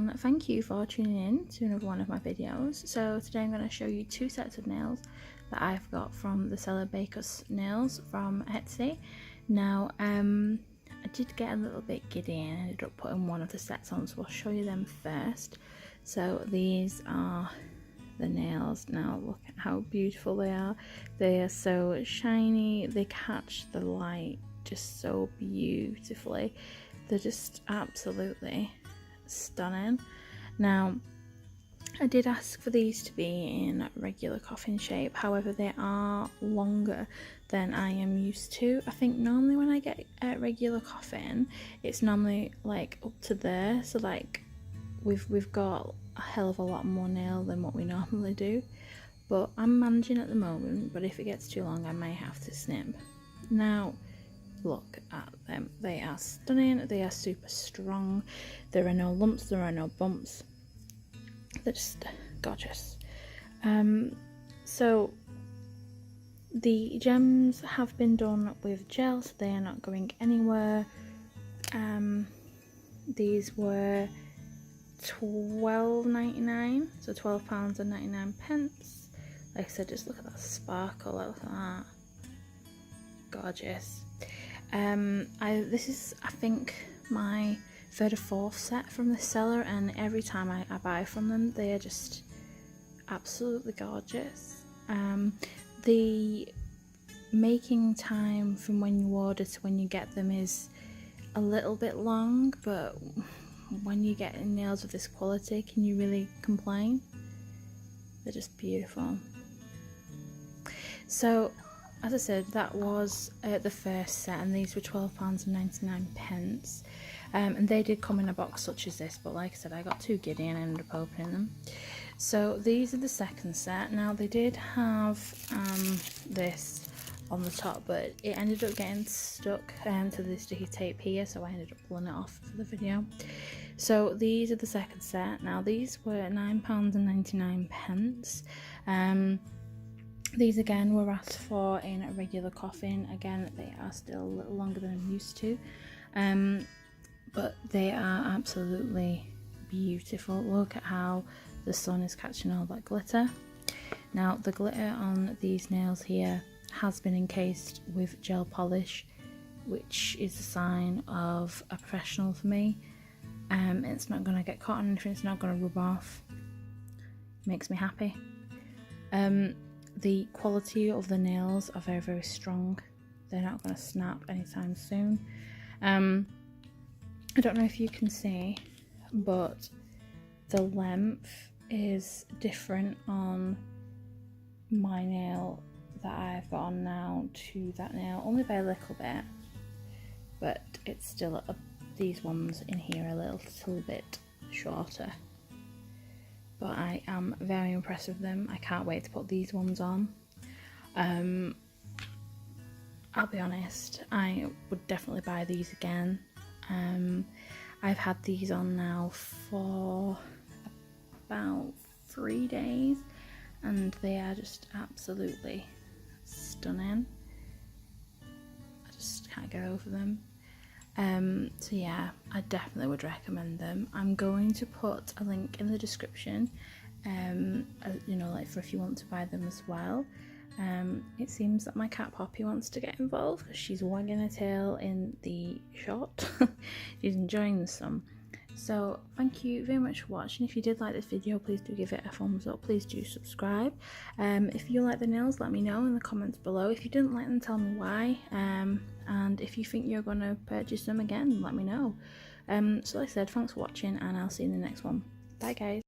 everyone, thank you for tuning in to another one of my videos. So today I'm going to show you two sets of nails that I've got from the seller Bakus nails from Etsy. Now I did get a little bit giddy and ended up putting one of the sets on, so I'll show you them first. So these are the nails. Now look at how beautiful they are. They are so shiny, they catch the light just so beautifully. They're just absolutely stunning. Now I did ask for these to be in regular coffin shape, however they are longer than I am used to. I think normally when I get a regular coffin it's normally like up to there, so like we've got a hell of a lot more nail than what we normally do, but I'm managing at the moment. But if it gets too long I may have to snip. Now look at them, they are stunning, they are super strong, there are no lumps, there are no bumps, they're just gorgeous. So the gems have been done with gel, so they are not going anywhere. These were £12.99, so £12.99. Like I said, just look at that sparkle, look at that, gorgeous. This is, I think, my third or fourth set from the seller, and every time I buy from them they are just absolutely gorgeous. The making time from when you order to when you get them is a little bit long, but when you get nails of this quality, can you really complain? They're just beautiful. So as I said, that was the first set, and these were £12.99. And they did come in a box such as this, but like I said, I got too giddy and I ended up opening them. So these are the second set. Now they did have this on the top, but it ended up getting stuck to the sticky tape here, so I ended up pulling it off for the video. So these are the second set. Now these were £9.99. These again were asked for in a regular coffin. Again, they are still a little longer than I'm used to, but they are absolutely beautiful. Look at how the sun is catching all that glitter. Now the glitter on these nails here has been encased with gel polish, which is a sign of a professional for me. It's not going to get caught on anything, it's not going to rub off. Makes me happy. The quality of the nails are very, very strong. They're not going to snap anytime soon. I don't know if you can see, but the length is different on my nail that I've got on now to that nail, only by a little bit, but it's still these ones in here are a little bit shorter. But I am very impressed with them. I can't wait to put these ones on. I'll be honest, I would definitely buy these again. I've had these on now for about 3 days and they are just absolutely stunning. I just can't get over them. So yeah, I definitely would recommend them. I'm going to put a link in the description, you know, like for if you want to buy them as well. It seems that my cat Poppy wants to get involved because she's wagging her tail in the shot. She's enjoying the sun. So thank you very much for watching. If you did like this video, please do give it a thumbs up. Please do subscribe. If you like the nails, let me know in the comments below. If you didn't like them, tell me why. And if you think you're going to purchase them again, let me know. So like I said, thanks for watching and I'll see you in the next one. Bye guys.